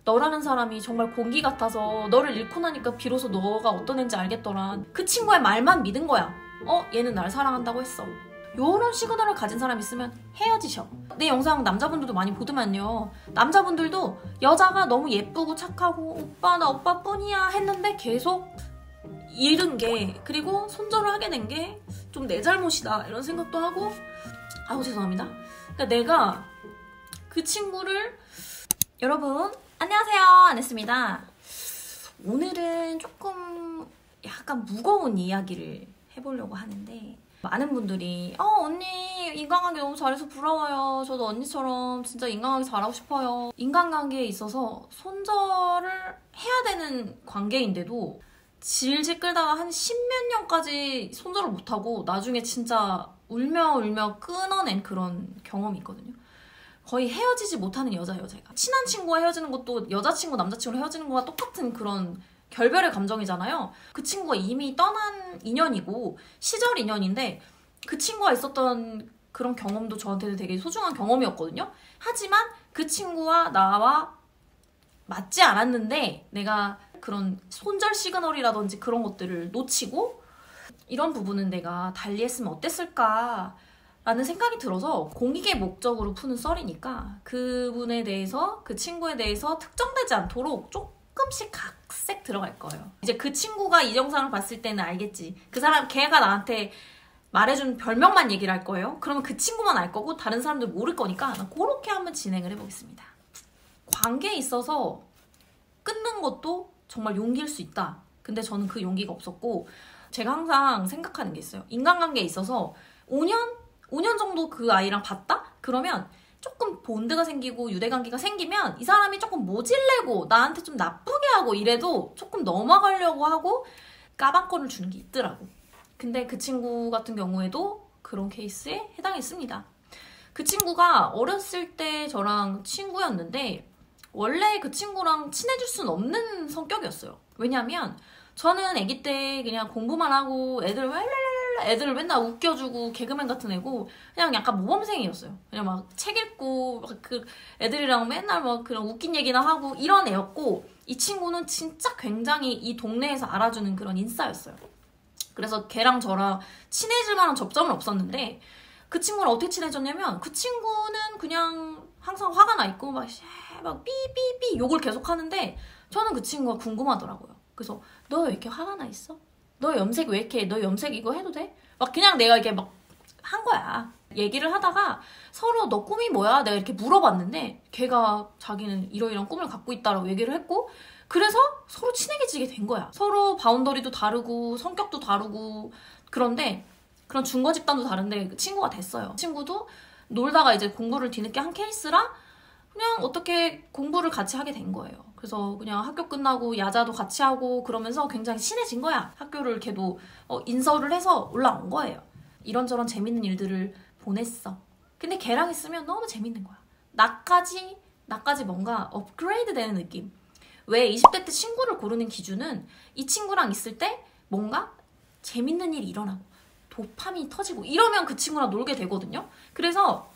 너라는 사람이 정말 공기 같아서 너를 잃고 나니까 비로소 너가 어떤 애인지 알겠더라. 그 친구의 말만 믿은 거야. 얘는 날 사랑한다고 했어. 요런 시그널을 가진 사람 있으면 헤어지셔. 내 영상 남자분들도 많이 보더만요. 남자분들도 여자가 너무 예쁘고 착하고 오빠 나 오빠뿐이야 했는데 계속 잃은 게, 그리고 손절을 하게 된 게 좀 내 잘못이다 이런 생각도 하고, 아우 죄송합니다. 그러니까 내가 그 친구를, 여러분 안녕하세요, 안했습니다. 오늘은 조금 약간 무거운 이야기를 해보려고 하는데, 많은 분들이 언니 인간관계 너무 잘해서 부러워요. 저도 언니처럼 진짜 인간관계 잘하고 싶어요. 인간관계에 있어서 손절을 해야 되는 관계인데도 질질 끌다가 한 10몇 년까지 손절을 못하고 나중에 진짜 울며 끊어낸 그런 경험이 있거든요. 거의 헤어지지 못하는 여자예요, 제가. 친한 친구와 헤어지는 것도 여자친구, 남자친구랑 헤어지는 거와 똑같은 그런 결별의 감정이잖아요. 그 친구가 이미 떠난 인연이고 시절 인연인데, 그 친구가 있었던 그런 경험도 저한테는 되게 소중한 경험이었거든요. 하지만 그 친구와 나와 맞지 않았는데 내가 그런 손절 시그널이라든지 그런 것들을 놓치고, 이런 부분은 내가 달리 했으면 어땠을까 라는 생각이 들어서, 공익의 목적으로 푸는 썰이니까 그분에 대해서, 그 친구에 대해서 특정되지 않도록 조금씩 각색 들어갈 거예요. 이제 그 친구가 이 영상을 봤을 때는 알겠지. 그 사람, 걔가 나한테 말해준 별명만 얘기를 할 거예요. 그러면 그 친구만 알 거고 다른 사람들 모를 거니까 그렇게 한번 진행을 해보겠습니다. 관계에 있어서 끊는 것도 정말 용기일 수 있다. 근데 저는 그 용기가 없었고, 제가 항상 생각하는 게 있어요. 인간관계에 있어서 5년 정도 그 아이랑 봤다? 그러면 조금 본드가 생기고 유대관계가 생기면 이 사람이 조금 모질래고 나한테 좀 나쁘게 하고 이래도 조금 넘어가려고 하고 까방권을 주는 게 있더라고. 근데 그 친구 같은 경우에도 그런 케이스에 해당했습니다. 그 친구가 어렸을 때 저랑 친구였는데 원래 그 친구랑 친해질 수는 없는 성격이었어요. 왜냐면 저는 아기 때 그냥 공부만 하고 애들을 맨날 웃겨주고 개그맨 같은 애고, 그냥 약간 모범생이었어요. 그냥 막 책 읽고 막 그 애들이랑 맨날 막 그런 웃긴 얘기나 하고 이런 애였고, 이 친구는 진짜 굉장히 이 동네에서 알아주는 그런 인싸였어요. 그래서 걔랑 저랑 친해질 만한 접점은 없었는데, 그 친구랑 어떻게 친해졌냐면, 그 친구는 그냥 항상 화가 나 있고 막 삐삐삐 욕을 계속 하는데, 저는 그 친구가 궁금하더라고요. 그래서 너 왜 이렇게 화가 나 있어? 너 염색 왜 이렇게 해? 너 염색 이거 해도 돼? 막 그냥 내가 이렇게 막 한 거야. 얘기를 하다가 서로 너 꿈이 뭐야? 내가 이렇게 물어봤는데 걔가 자기는 이러이러한 꿈을 갖고 있다라고 얘기를 했고, 그래서 서로 친해지게 된 거야. 서로 바운더리도 다르고 성격도 다르고, 그런데 그런 중거 집단도 다른데 친구가 됐어요. 친구도 놀다가 이제 공부를 뒤늦게 한 케이스라 그냥 어떻게 공부를 같이 하게 된 거예요. 그래서 그냥 학교 끝나고 야자도 같이 하고 그러면서 굉장히 친해진 거야. 학교를 걔도 인서를 해서 올라온 거예요. 이런저런 재밌는 일들을 보냈어. 근데 걔랑 있으면 너무 재밌는 거야. 나까지 뭔가 업그레이드 되는 느낌. 왜 20대 때 친구를 고르는 기준은 이 친구랑 있을 때 뭔가 재밌는 일이 일어나고 도파민이 터지고 이러면 그 친구랑 놀게 되거든요. 그래서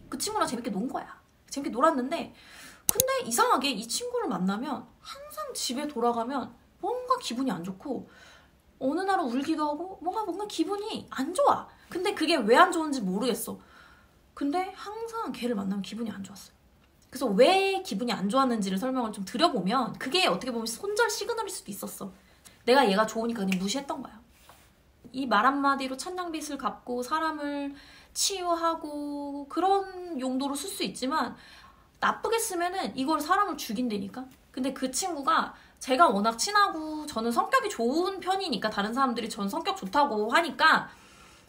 그 친구랑 재밌게 논 거야. 재밌게 놀았는데, 근데 이상하게 이 친구를 만나면 항상 집에 돌아가면 뭔가 기분이 안 좋고, 어느 날은 울기도 하고 뭔가 기분이 안 좋아. 근데 그게 왜 안 좋은지 모르겠어. 근데 항상 걔를 만나면 기분이 안 좋았어요. 그래서 왜 기분이 안 좋았는지를 설명을 좀 드려보면, 그게 어떻게 보면 손절 시그널일 수도 있었어. 내가 얘가 좋으니까 그냥 무시했던 거야. 이 말 한마디로 천냥빚을 갚고 사람을 치유하고 그런 용도로 쓸 수 있지만, 나쁘게 쓰면은 이걸 사람을 죽인다니까. 근데 그 친구가 제가 워낙 친하고 저는 성격이 좋은 편이니까, 다른 사람들이 전 성격 좋다고 하니까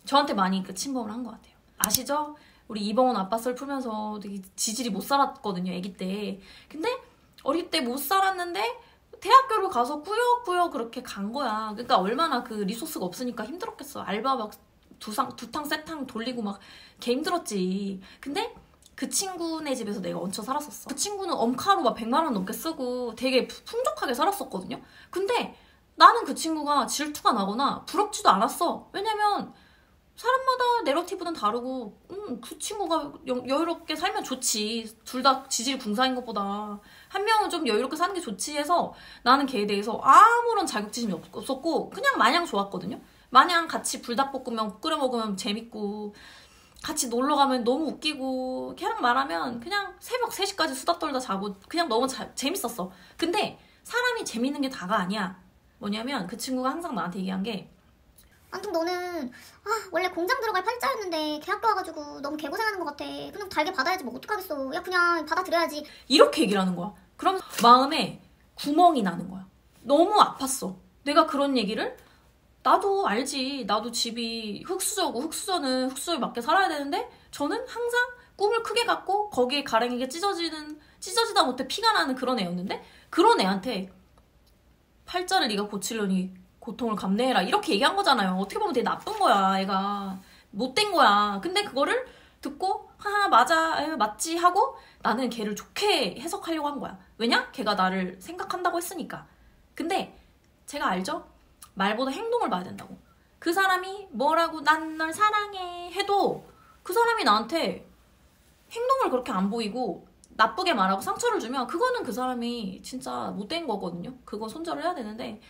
저한테 많이 그 침범을 한 것 같아요. 아시죠? 우리 이봉원 아빠 썰 풀면서 되게 지질이 못 살았거든요, 아기 때. 근데 어릴 때 못 살았는데 대학교를 가서 꾸역꾸역 그렇게 간 거야. 그러니까 얼마나 그 리소스가 없으니까 힘들었겠어. 알바 막 두 탕 세 탕 돌리고 막 개 힘들었지. 근데 그 친구네 집에서 내가 얹혀 살았었어. 그 친구는 엄카로 막 100만 원 넘게 쓰고 되게 풍족하게 살았었거든요. 근데 나는 그 친구가 질투가 나거나 부럽지도 않았어. 왜냐면 사람마다 내러티브는 다르고 그 친구가 여유롭게 살면 좋지. 둘 다 지질 궁사인 것보다 한 명은 좀 여유롭게 사는 게 좋지 해서 나는 걔에 대해서 아무런 자격지심이 없었고 그냥 마냥 좋았거든요. 마냥 같이 불닭볶음면 끓여 먹으면 재밌고 같이 놀러 가면 너무 웃기고 걔랑 말하면 그냥 새벽 3시까지 수다 떨다 자고 그냥 너무 재밌었어. 근데 사람이 재밌는 게 다가 아니야. 뭐냐면 그 친구가 항상 나한테 얘기한 게 안통 너는 원래 공장 들어갈 팔자였는데 계약도 와가지고 너무 개고생하는 것 같아. 그냥 달게 받아야지 뭐 어떡하겠어. 야 그냥 받아들여야지. 이렇게 얘기를 하는 거야. 그럼 마음에 구멍이 나는 거야. 너무 아팠어. 내가 그런 얘기를 나도 알지. 나도 집이 흙수저고 흙수저는 흙수저에 맞게 살아야 되는데 저는 항상 꿈을 크게 갖고 거기에 가랭이가 찢어지다 못해 피가 나는 그런 애였는데 그런 애한테 팔자를 네가 고치려니 고통을 감내해라 이렇게 얘기한 거잖아요. 어떻게 보면 되게 나쁜 거야. 애가 못된 거야. 근데 그거를 듣고 하하 맞아 맞지 하고 나는 걔를 좋게 해석하려고 한 거야. 왜냐? 걔가 나를 생각한다고 했으니까. 근데 제가 알죠? 말보다 행동을 봐야 된다고. 그 사람이 뭐라고 난 널 사랑해 해도 그 사람이 나한테 행동을 그렇게 안 보이고 나쁘게 말하고 상처를 주면 그거는 그 사람이 진짜 못된 거거든요. 그거 손절을 해야 되는데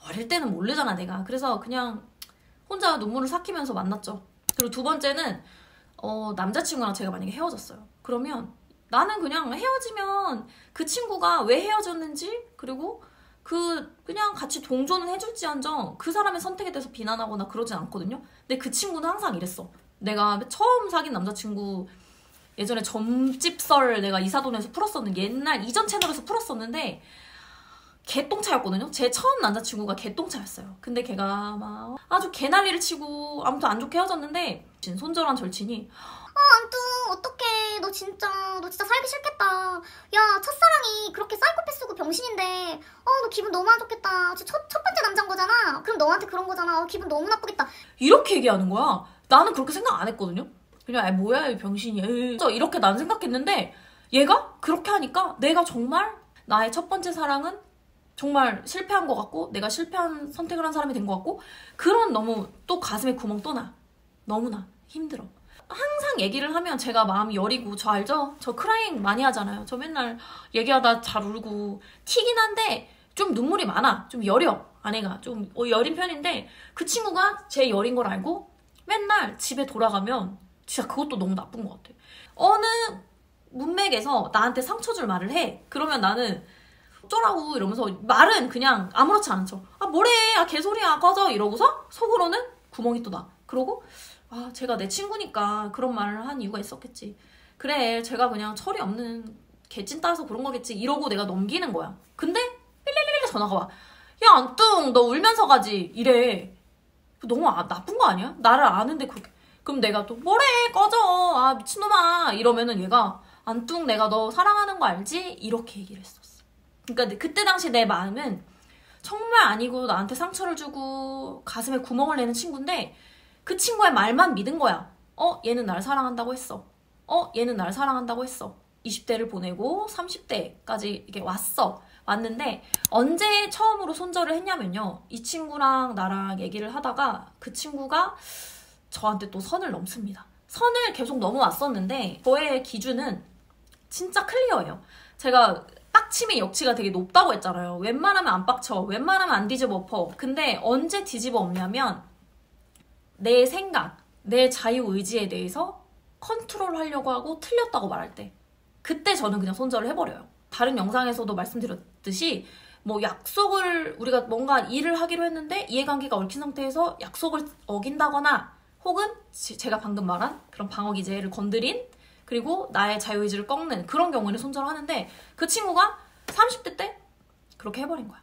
어릴 때는 모르잖아 내가. 그래서 그냥 혼자 눈물을 삭히면서 만났죠. 그리고 두 번째는 남자친구랑 제가 만약에 헤어졌어요. 그러면 나는 그냥 헤어지면 그 친구가 왜 헤어졌는지 그리고 그냥 같이 동조는 해줄지언정 그 사람의 선택에 대해서 비난하거나 그러진 않거든요. 근데 그 친구는 항상 이랬어. 내가 처음 사귄 남자친구 예전에 점집설 내가 이사돈에서 풀었었는데 옛날 이전 채널에서 풀었었는데 개똥차였거든요. 제 처음 남자친구가 개똥차였어요. 근데 걔가 막 아주 개난리를 치고 아무튼 안 좋게 헤어졌는데 손절한 절친이 안통 어떡해. 너 진짜 살기 싫겠다. 야 첫사랑이 그렇게 사이코패스고 병신인데 너 기분 너무 안 좋겠다. 첫 번째 남자인 거잖아. 그럼 너한테 그런 거잖아. 기분 너무 나쁘겠다. 이렇게 얘기하는 거야. 나는 그렇게 생각 안 했거든요. 그냥 뭐야 이 병신이 이렇게 난 생각했는데 얘가 그렇게 하니까 내가 정말 나의 첫 번째 사랑은 정말 실패한 것 같고 내가 실패한 선택을 한 사람이 된 것 같고 그런 너무 또 가슴에 구멍 또 나. 너무나 힘들어. 항상 얘기를 하면 제가 마음이 여리고 저 알죠? 저 크라잉 많이 하잖아요. 저 맨날 얘기하다 잘 울고 튀긴 한데 좀 눈물이 많아. 좀 여려. 아내가 좀 여린 편인데 그 친구가 제 여린 걸 알고 맨날 집에 돌아가면 진짜 그것도 너무 나쁜 것 같아. 어느 문맥에서 나한테 상처 줄 말을 해. 그러면 나는 어쩌라고 이러면서 말은 그냥 아무렇지 않은 척. 뭐래 개소리야 꺼져 이러고서 속으로는 구멍이 또 나. 그러고 제가 내 친구니까 그런 말을 한 이유가 있었겠지. 그래 제가 그냥 철이 없는 개찐 따라서 그런 거겠지 이러고 내가 넘기는 거야. 근데 삐리리리 전화가 와. 야 안뚱 너 울면서 가지 이래. 너무 나쁜 거 아니야? 나를 아는데 그렇게. 그럼 내가 또 뭐래 꺼져 미친놈아 이러면은 얘가 안뚱 내가 너 사랑하는 거 알지? 이렇게 얘기를 했었어. 그러니까 그때 당시 내 마음은 정말 아니고 나한테 상처를 주고 가슴에 구멍을 내는 친구인데 그 친구의 말만 믿은 거야. 얘는 날 사랑한다고 했어. 얘는 날 사랑한다고 했어. 20대를 보내고 30대까지 이렇게 왔는데 언제 처음으로 손절을 했냐면요. 이 친구랑 나랑 얘기를 하다가 그 친구가 저한테 또 선을 넘습니다. 선을 계속 넘어왔었는데 저의 기준은 진짜 클리어해요. 제가 빡침의 역치가 되게 높다고 했잖아요. 웬만하면 안 빡쳐. 웬만하면 안 뒤집어 엎어. 근데 언제 뒤집어 엎냐면 내 생각, 내 자유의지에 대해서 컨트롤하려고 하고 틀렸다고 말할 때 그때 저는 그냥 손절을 해버려요. 다른 영상에서도 말씀드렸듯이 뭐 약속을 우리가 뭔가 일을 하기로 했는데 이해관계가 얽힌 상태에서 약속을 어긴다거나 혹은 제가 방금 말한 그런 방어 기제를 건드린 그리고 나의 자유의지를 꺾는 그런 경우에는 손절을 하는데 그 친구가 30대 때 그렇게 해버린 거야.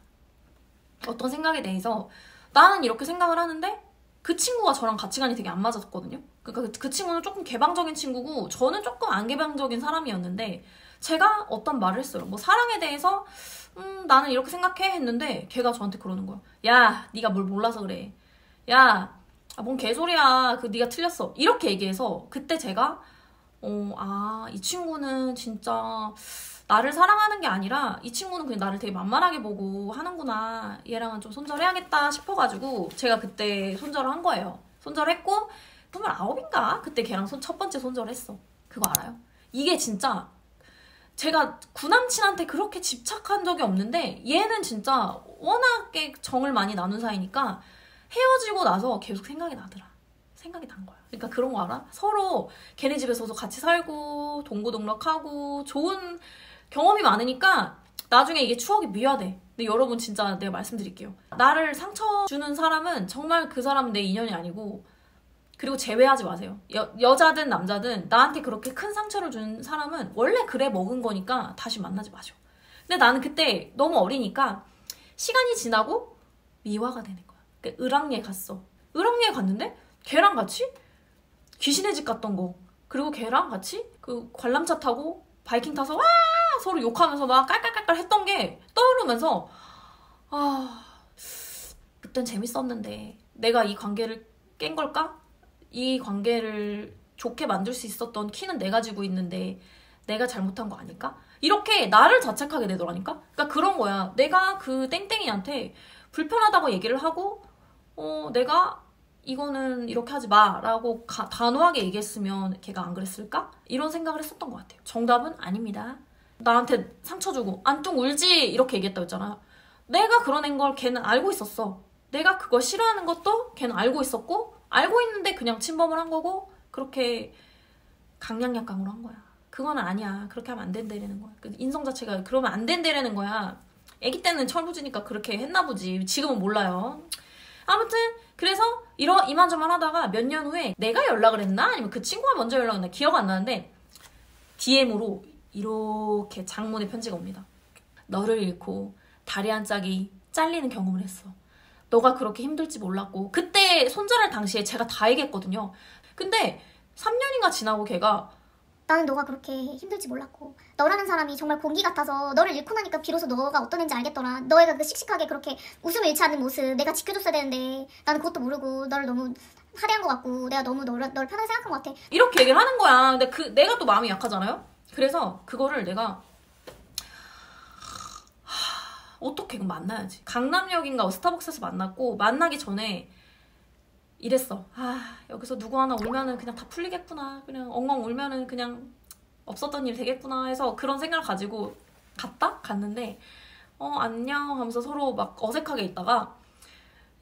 어떤 생각에 대해서 나는 이렇게 생각을 하는데 그 친구가 저랑 가치관이 되게 안 맞았거든요. 그러니까 그 친구는 조금 개방적인 친구고 저는 조금 안 개방적인 사람이었는데 제가 어떤 말을 했어요. 뭐 사랑에 대해서 나는 이렇게 생각해 했는데 걔가 저한테 그러는 거야. 야 네가 뭘 몰라서 그래. 야 뭔 개소리야. 네가 틀렸어. 이렇게 얘기해서 그때 제가 이 친구는 진짜 나를 사랑하는 게 아니라 이 친구는 그냥 나를 되게 만만하게 보고 하는구나. 얘랑은 좀 손절해야겠다 싶어가지고 제가 그때 손절을 한 거예요. 손절했고 29인가? 그때 걔랑 첫 번째 손절을 했어. 그거 알아요? 이게 진짜 제가 구남친한테 그렇게 집착한 적이 없는데 얘는 진짜 워낙에 정을 많이 나눈 사이니까 헤어지고 나서 계속 생각이 나더라. 생각이 난 거야. 그러니까 그런 거 알아? 서로 걔네 집에서도 같이 살고 동고동락하고 좋은 경험이 많으니까 나중에 이게 추억이 미화돼. 근데 여러분 진짜 내가 말씀드릴게요. 나를 상처 주는 사람은 정말 그 사람은 내 인연이 아니고, 그리고 제외하지 마세요. 여자든 남자든 나한테 그렇게 큰 상처를 준 사람은 원래 그래 먹은 거니까 다시 만나지 마셔. 근데 나는 그때 너무 어리니까 시간이 지나고 미화가 되는 거야. 그러니까 을왕리에 갔어. 을왕리에 갔는데 걔랑 같이 귀신의 집 갔던 거, 그리고 걔랑 같이 그 관람차 타고 바이킹 타서 와 서로 욕하면서 막 깔깔깔깔 했던 게 떠오르면서, 아, 그땐 재밌었는데 내가 이 관계를 깬 걸까? 이 관계를 좋게 만들 수 있었던 키는 내가 지고 있는데 내가 잘못한 거 아닐까? 이렇게 나를 자책하게 되더라니까? 그러니까 그런 거야. 내가 그 땡땡이한테 불편하다고 얘기를 하고 내가 이거는 이렇게 하지 마 라고 단호하게 얘기했으면 걔가 안 그랬을까? 이런 생각을 했었던 것 같아요. 정답은 아닙니다. 나한테 상처 주고 안 뚱 울지 이렇게 얘기했다고 했잖아. 내가 그러는 걸 걔는 알고 있었어. 내가 그걸 싫어하는 것도 걔는 알고 있었고, 알고 있는데 그냥 침범을 한 거고, 그렇게 강약약강으로 한 거야. 그건 아니야. 그렇게 하면 안 된다라는 거야. 인성 자체가 그러면 안 된다라는 거야. 애기 때는 철부지니까 그렇게 했나 보지. 지금은 몰라요. 아무튼 그래서 이만저만 하다가 몇 년 후에 내가 연락을 했나? 아니면 그 친구가 먼저 연락을 했나? 기억 안 나는데 DM으로 이렇게 장문의 편지가 옵니다. 너를 잃고 다리 한 짝이 잘리는 경험을 했어. 너가 그렇게 힘들지 몰랐고, 그때 손절할 당시에 제가 다 얘기했거든요. 근데 3년인가 지나고 걔가 나는 너가 그렇게 힘들지 몰랐고 너라는 사람이 정말 공기 같아서 너를 잃고 나니까 비로소 너가 어떤 애인지 알겠더라. 너희가 그 씩씩하게 그렇게 웃음을 잃지 않는 모습 내가 지켜줬어야 되는데 나는 그것도 모르고 너를 너무 하대한 것 같고 내가 너무 너를 편하게 생각한 것 같아. 이렇게 얘기를 하는 거야. 근데 내가 또 마음이 약하잖아요. 그래서 그거를 내가 어떻게 만나야지. 강남역인가 스타벅스에서 만났고, 만나기 전에 이랬어. 여기서 누구 하나 울면은 그냥 다 풀리겠구나. 그냥 엉엉 울면은 그냥 없었던 일 되겠구나 해서 그런 생각을 가지고 갔는데 안녕 하면서 서로 막 어색하게 있다가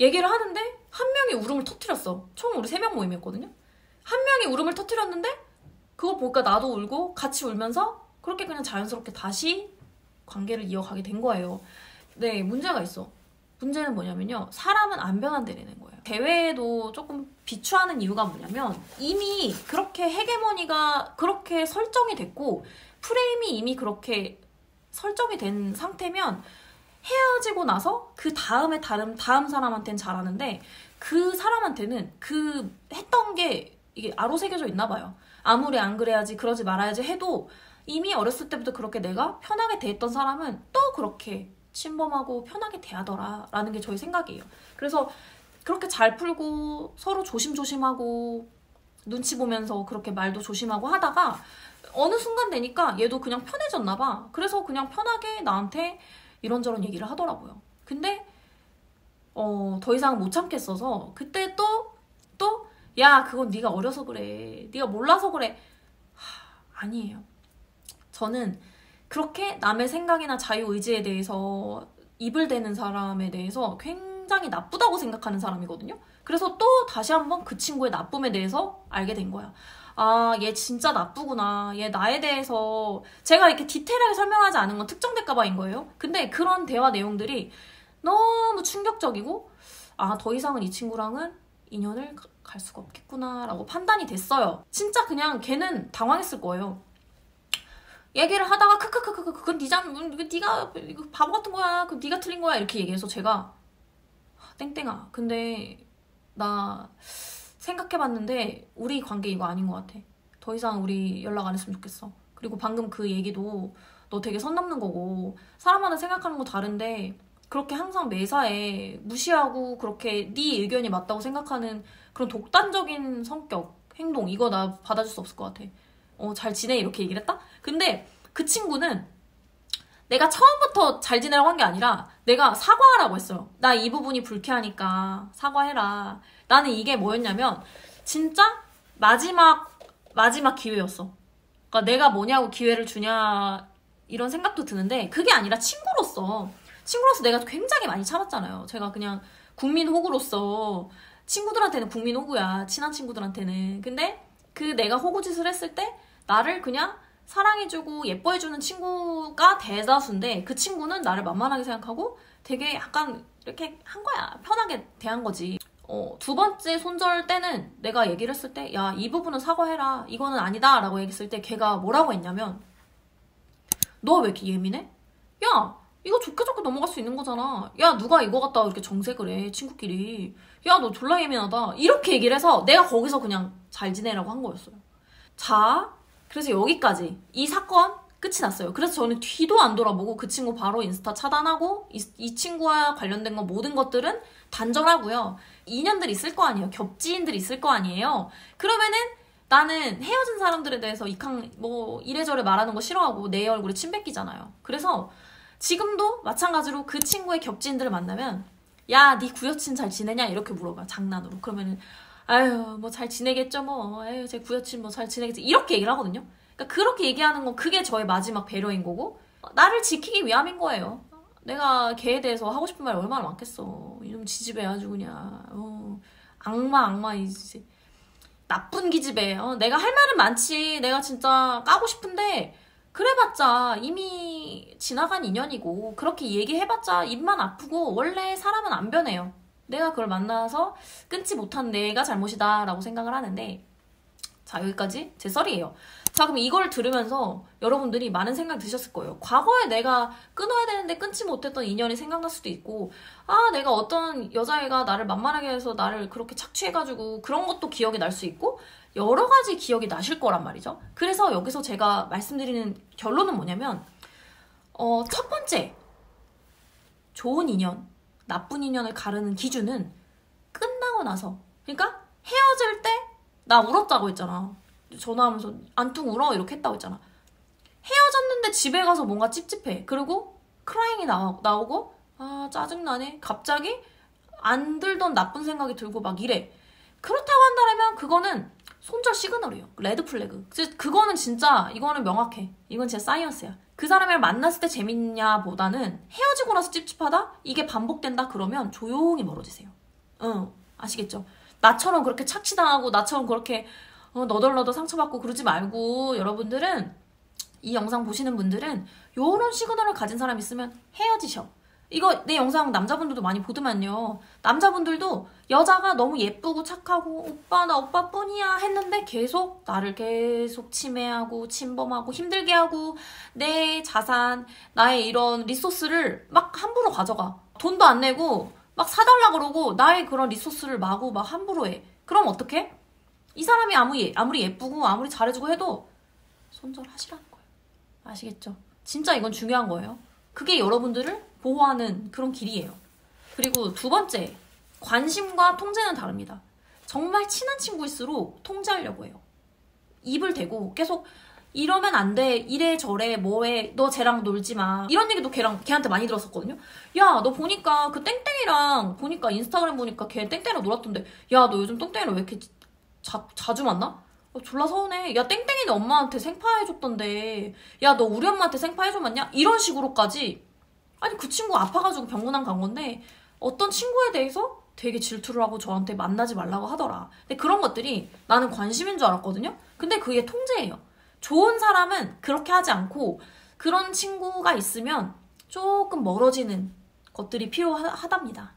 얘기를 하는데 한 명이 울음을 터뜨렸어. 총 우리 3명 모임이었거든요. 한 명이 울음을 터뜨렸는데 그거 보니까 나도 울고 같이 울면서 그렇게 그냥 자연스럽게 다시 관계를 이어가게 된 거예요. 네, 문제가 있어. 문제는 뭐냐면요. 사람은 안 변한다는 거예요. 대회에도 조금 비추하는 이유가 뭐냐면 이미 그렇게 헤게모니가 그렇게 설정이 됐고 프레임이 이미 그렇게 설정이 된 상태면 헤어지고 나서 그 다음에 다음 사람한테는 잘하는데 그 사람한테는 그 했던 게 이게 아로 새겨져 있나 봐요. 아무리 안 그래야지 그러지 말아야지 해도 이미 어렸을 때부터 그렇게 내가 편하게 대했던 사람은 또 그렇게 침범하고 편하게 대하더라 라는 게 저희 생각이에요. 그래서 그렇게 잘 풀고 서로 조심조심하고 눈치 보면서 그렇게 말도 조심하고 하다가 어느 순간 되니까 얘도 그냥 편해졌나 봐. 그래서 그냥 편하게 나한테 이런저런 얘기를 하더라고요. 근데 더 이상 못 참겠어서 그때 또 야 그건 네가 어려서 그래. 네가 몰라서 그래. 아니에요. 저는 그렇게 남의 생각이나 자유의지에 대해서 입을 대는 사람에 대해서 굉장히 나쁘다고 생각하는 사람이거든요. 그래서 또 다시 한번 그 친구의 나쁨에 대해서 알게 된 거야. 얘 진짜 나쁘구나. 얘 나에 대해서 제가 이렇게 디테일하게 설명하지 않은 건 특정될까봐인 거예요. 근데 그런 대화 내용들이 너무 충격적이고 더 이상은 이 친구랑은 인연을 갈 수가 없겠구나 라고 판단이 됐어요. 진짜 그냥 걔는 당황했을 거예요. 얘기를 하다가 크크크크크 그건 네가 이거 바보 같은 거야. 그 네가 틀린 거야. 이렇게 얘기해서 제가 땡땡아 근데 나 생각해봤는데 우리 관계 이거 아닌 것 같아. 더 이상 우리 연락 안 했으면 좋겠어. 그리고 방금 그 얘기도 너 되게 선 넘는 거고 사람마다 생각하는 거 다른데 그렇게 항상 매사에 무시하고 그렇게 네 의견이 맞다고 생각하는 그런 독단적인 성격, 행동 이거 나 받아줄 수 없을 것 같아. 잘 지내 이렇게 얘기를 했다? 근데 그 친구는 내가 처음부터 잘 지내라고 한 게 아니라 내가 사과하라고 했어요. 나 이 부분이 불쾌하니까 사과해라. 나는 이게 뭐였냐면 진짜 마지막 기회였어. 그러니까 내가 뭐냐고 기회를 주냐 이런 생각도 드는데 그게 아니라 친구로서 내가 굉장히 많이 참았잖아요. 제가 그냥 국민 호구로서 친구들한테는 국민 호구야. 친한 친구들한테는. 근데 그 내가 호구짓을 했을 때 나를 그냥 사랑해주고 예뻐해주는 친구가 대다수인데 그 친구는 나를 만만하게 생각하고 되게 약간 이렇게 한 거야. 편하게 대한 거지. 두 번째 손절 때는 내가 얘기를 했을 때 야, 이 부분은 사과해라. 이거는 아니다. 라고 얘기했을 때 걔가 뭐라고 했냐면 너 왜 이렇게 예민해? 야, 이거 좋게 넘어갈 수 있는 거잖아. 야, 누가 이거 갖다가 이렇게 정색을 해. 친구끼리. 야, 너 졸라 예민하다. 이렇게 얘기를 해서 내가 거기서 그냥 잘 지내라고 한 거였어요. 자, 그래서 여기까지 이 사건 끝이 났어요. 그래서 저는 뒤도 안 돌아보고 그 친구 바로 인스타 차단하고 이 친구와 관련된 거 모든 것들은 단절하고요. 인연들 있을 거 아니에요. 겹지인들 있을 거 아니에요. 그러면은 나는 헤어진 사람들에 대해서 이래저래 말하는 거 싫어하고 내 얼굴에 침 뱉기잖아요. 그래서 지금도 마찬가지로 그 친구의 겹지인들을 만나면 야, 네 구여친 잘 지내냐? 이렇게 물어봐. 장난으로. 그러면은 아유, 뭐 잘 지내겠죠 뭐. 아유, 제 구여친 뭐 잘 지내겠지. 이렇게 얘기를 하거든요. 그러니까 그렇게 얘기하는 건 그게 저의 마지막 배려인 거고 나를 지키기 위함인 거예요. 내가 걔에 대해서 하고 싶은 말이 얼마나 많겠어. 이놈 지지배 아주 그냥 악마 이지. 나쁜 기집애. 내가 할 말은 많지. 내가 진짜 까고 싶은데 그래봤자 이미 지나간 인연이고 그렇게 얘기해봤자 입만 아프고 원래 사람은 안 변해요. 내가 그걸 만나서 끊지 못한 내가 잘못이다 라고 생각을 하는데 자, 여기까지 제 썰이에요. 자, 그럼 이걸 들으면서 여러분들이 많은 생각 드셨을 거예요. 과거에 내가 끊어야 되는데 끊지 못했던 인연이 생각날 수도 있고 내가 어떤 여자애가 나를 만만하게 해서 나를 그렇게 착취해가지고 그런 것도 기억이 날 수 있고 여러 가지 기억이 나실 거란 말이죠. 그래서 여기서 제가 말씀드리는 결론은 뭐냐면 첫 번째 좋은 인연, 나쁜 인연을 가르는 기준은 끝나고 나서 그러니까 헤어질 때 나 울었다고 했잖아. 전화하면서 안퉁 울어 이렇게 했다고 했잖아. 헤어졌는데 집에 가서 뭔가 찝찝해. 그리고 크라잉이 나오고 짜증나네. 갑자기 안 들던 나쁜 생각이 들고 막 이래. 그렇다고 한다면 그거는 손절 시그널이에요. 레드 플래그. 그거는 진짜 이거는 명확해. 이건 진짜 사이언스야. 그 사람을 만났을 때 재밌냐 보다는 헤어지고 나서 찝찝하다? 이게 반복된다? 그러면 조용히 멀어지세요. 아시겠죠? 나처럼 그렇게 착취당하고 나처럼 그렇게 너덜너덜 상처받고 그러지 말고 여러분들은 이 영상 보시는 분들은 요런 시그널을 가진 사람 있으면 헤어지셔. 이거 내 영상 남자분들도 많이 보더만요. 남자분들도 여자가 너무 예쁘고 착하고 오빠 나 오빠뿐이야 했는데 계속 나를 계속 침해하고 침범하고 힘들게 하고 내 자산 나의 이런 리소스를 막 함부로 가져가. 돈도 안 내고 막 사달라 그러고 나의 그런 리소스를 마구 막 함부로 해. 그럼 어떡해? 이 사람이 아무리 예쁘고 아무리 잘해주고 해도 손절하시라는 거예요. 아시겠죠? 진짜 이건 중요한 거예요. 그게 여러분들을 보호하는 그런 길이에요. 그리고 두 번째, 관심과 통제는 다릅니다. 정말 친한 친구일수록 통제하려고 해요. 입을 대고 계속 이러면 안 돼. 이래 저래 뭐해. 너 쟤랑 놀지 마. 이런 얘기도 걔한테 많이 들었었거든요. 야, 너 보니까 그 땡땡이랑 보니까 인스타그램 보니까 걔 땡땡이랑 놀았던데 야, 너 요즘 땡땡이랑 왜 이렇게 자주 만나? 졸라 서운해. 야, 땡땡이네 엄마한테 생파해줬던데 야, 너 우리 엄마한테 생파해줘봤냐? 이런 식으로까지. 아니, 그 친구 아파가지고 병문안 간 건데 어떤 친구에 대해서 되게 질투를 하고 저한테 만나지 말라고 하더라. 근데 그런 것들이 나는 관심인 줄 알았거든요. 근데 그게 통제예요. 좋은 사람은 그렇게 하지 않고 그런 친구가 있으면 조금 멀어지는 것들이 필요하답니다.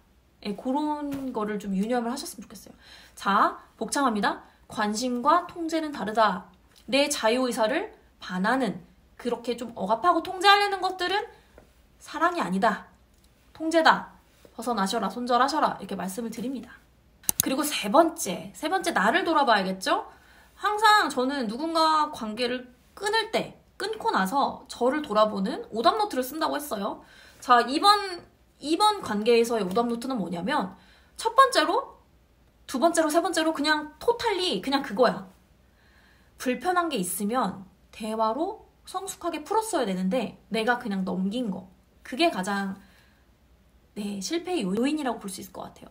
예, 그런 거를 좀 유념을 하셨으면 좋겠어요. 자, 복창합니다. 관심과 통제는 다르다. 내 자유의사를 반하는 그렇게 좀 억압하고 통제하려는 것들은 사랑이 아니다. 통제다. 벗어나셔라. 손절하셔라. 이렇게 말씀을 드립니다. 그리고 세 번째 나를 돌아봐야겠죠? 항상 저는 누군가 관계를 끊고 나서 저를 돌아보는 오답노트를 쓴다고 했어요. 자, 이번 관계에서의 오답노트는 뭐냐면 첫 번째로, 두 번째로, 세 번째로 그냥 토탈리 그냥 그거야. 불편한 게 있으면 대화로 성숙하게 풀었어야 되는데 내가 그냥 넘긴 거. 그게 가장 실패의 요인이라고 볼 수 있을 것 같아요.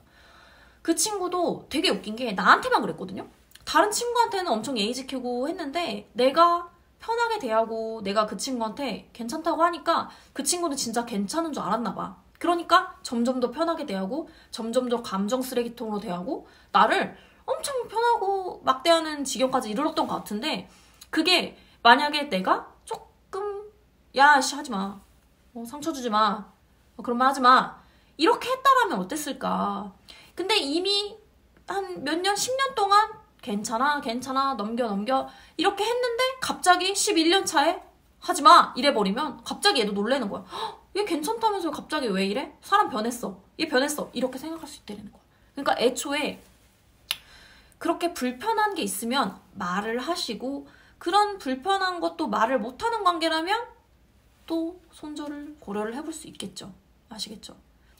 그 친구도 되게 웃긴 게 나한테만 그랬거든요. 다른 친구한테는 엄청 예의 지키고 했는데 내가 편하게 대하고 내가 그 친구한테 괜찮다고 하니까 그 친구는 진짜 괜찮은 줄 알았나 봐. 그러니까 점점 더 편하게 대하고 점점 더 감정 쓰레기통으로 대하고 나를 엄청 편하고 막 대하는 지경까지 이르렀던 것 같은데, 그게 만약에 내가 조금 야 씨 하지마, 상처 주지마, 그런 말 하지마 이렇게 했다라면 어땠을까. 근데 이미 한 몇 년, 10년 동안 괜찮아 넘겨 이렇게 했는데 갑자기 11년 차에 하지마 이래버리면 갑자기 얘도 놀라는 거야. 얘 괜찮다면서 갑자기 왜 이래? 사람 변했어, 얘 변했어, 이렇게 생각할 수 있다는 거야. 그러니까 애초에 그렇게 불편한 게 있으면 말을 하시고, 그런 불편한 것도 말을 못하는 관계라면 또 손절을 고려를 해볼 수 있겠죠. 아시겠죠?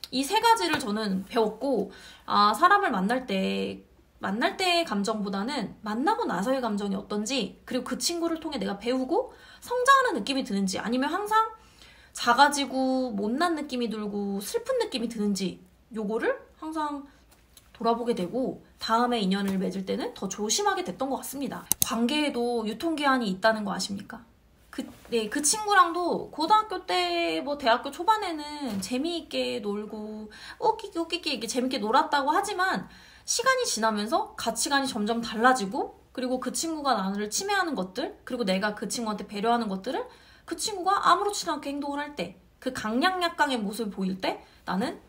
이 세 가지를 저는 배웠고, 사람을 만날 때의 감정보다는 만나고 나서의 감정이 어떤지, 그리고 그 친구를 통해 내가 배우고 성장하는 느낌이 드는지, 아니면 항상 작아지고 못난 느낌이 들고 슬픈 느낌이 드는지, 요거를 항상 돌아보게 되고 다음에 인연을 맺을 때는 더 조심하게 됐던 것 같습니다. 관계에도 유통기한이 있다는 거 아십니까? 그 친구랑도 고등학교 때 대학교 초반에는 재미있게 놀고 웃기게 이렇게 재밌게 놀았다고 하지만, 시간이 지나면서 가치관이 점점 달라지고, 그리고 그 친구가 나를 침해하는 것들, 그리고 내가 그 친구한테 배려하는 것들을 그 친구가 아무렇지도 않게 행동을 할 때, 그 강약약강의 모습을 보일 때 나는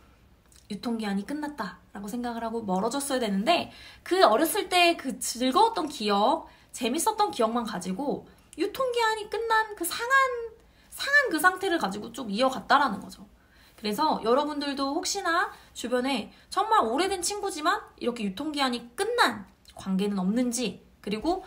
유통기한이 끝났다라고 생각을 하고 멀어졌어야 되는데, 그 어렸을 때 그 즐거웠던 기억, 재밌었던 기억만 가지고 유통기한이 끝난 그 상한 그 상태를 가지고 좀 이어갔다라는 거죠. 그래서 여러분들도 혹시나 주변에 정말 오래된 친구지만 이렇게 유통기한이 끝난 관계는 없는지, 그리고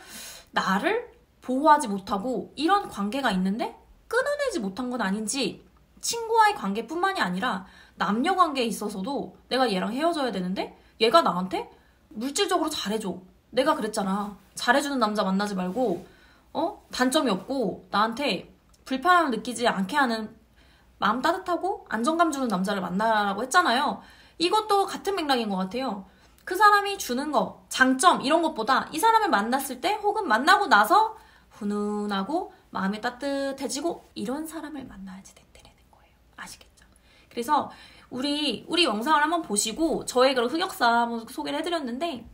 나를 보호하지 못하고 이런 관계가 있는데 끊어내지 못한 건 아닌지, 친구와의 관계뿐만이 아니라 남녀 관계에 있어서도 내가 얘랑 헤어져야 되는데 얘가 나한테 물질적으로 잘해줘. 내가 그랬잖아, 잘해주는 남자 만나지 말고 단점이 없고 나한테 불편함을 느끼지 않게 하는 마음 따뜻하고 안정감 주는 남자를 만나라고 했잖아요. 이것도 같은 맥락인 것 같아요. 그 사람이 주는 거, 장점 이런 것보다 이 사람을 만났을 때 혹은 만나고 나서 훈훈하고 마음이 따뜻해지고 이런 사람을 만나야지 된다는 거예요. 아시겠죠? 그래서 우리 영상을 한번 보시고, 저의 그런 흑역사 한번 소개를 해드렸는데,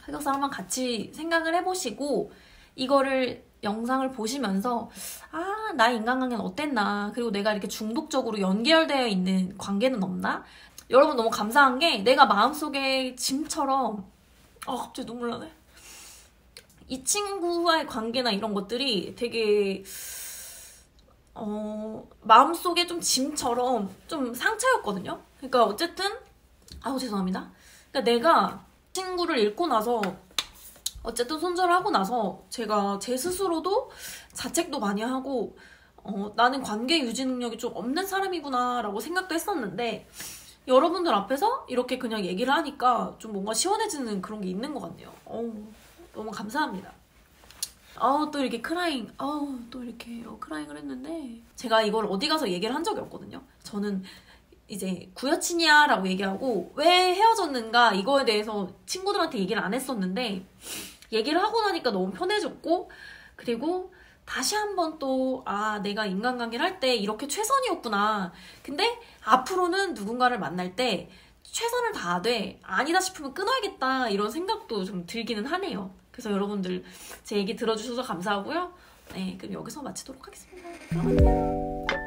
흑역사 한번 같이 생각을 해보시고, 이거를 영상을 보시면서 나의 인간관계는 어땠나, 그리고 내가 이렇게 중독적으로 연결되어 있는 관계는 없나. 여러분 너무 감사한 게, 내가 마음속에 짐처럼 갑자기 눈물 나네. 이 친구와의 관계나 이런 것들이 되게 마음속에 좀 짐처럼 좀 상처였거든요. 그러니까 어쨌든 죄송합니다. 그러니까 내가 친구를 잃고 나서 어쨌든 손절을 하고 나서 제가 제 스스로도 자책도 많이 하고 나는 관계 유지 능력이 좀 없는 사람이구나 라고 생각도 했었는데, 여러분들 앞에서 이렇게 그냥 얘기를 하니까 좀 뭔가 시원해지는 그런 게 있는 것 같네요. 너무 감사합니다. 또 이렇게 또 이렇게 크라잉을 했는데, 제가 이걸 어디 가서 얘기를 한 적이 없거든요. 저는 이제 구여친이야 라고 얘기하고 왜 헤어졌는가 이거에 대해서 친구들한테 얘기를 안 했었는데, 얘기를 하고 나니까 너무 편해졌고, 그리고 다시 한번 또 내가 인간관계를 할 때 이렇게 최선이었구나. 근데 앞으로는 누군가를 만날 때 최선을 다하되 아니다 싶으면 끊어야겠다, 이런 생각도 좀 들기는 하네요. 그래서 여러분들 제 얘기 들어주셔서 감사하고요. 네, 그럼 여기서 마치도록 하겠습니다. 그럼 안녕.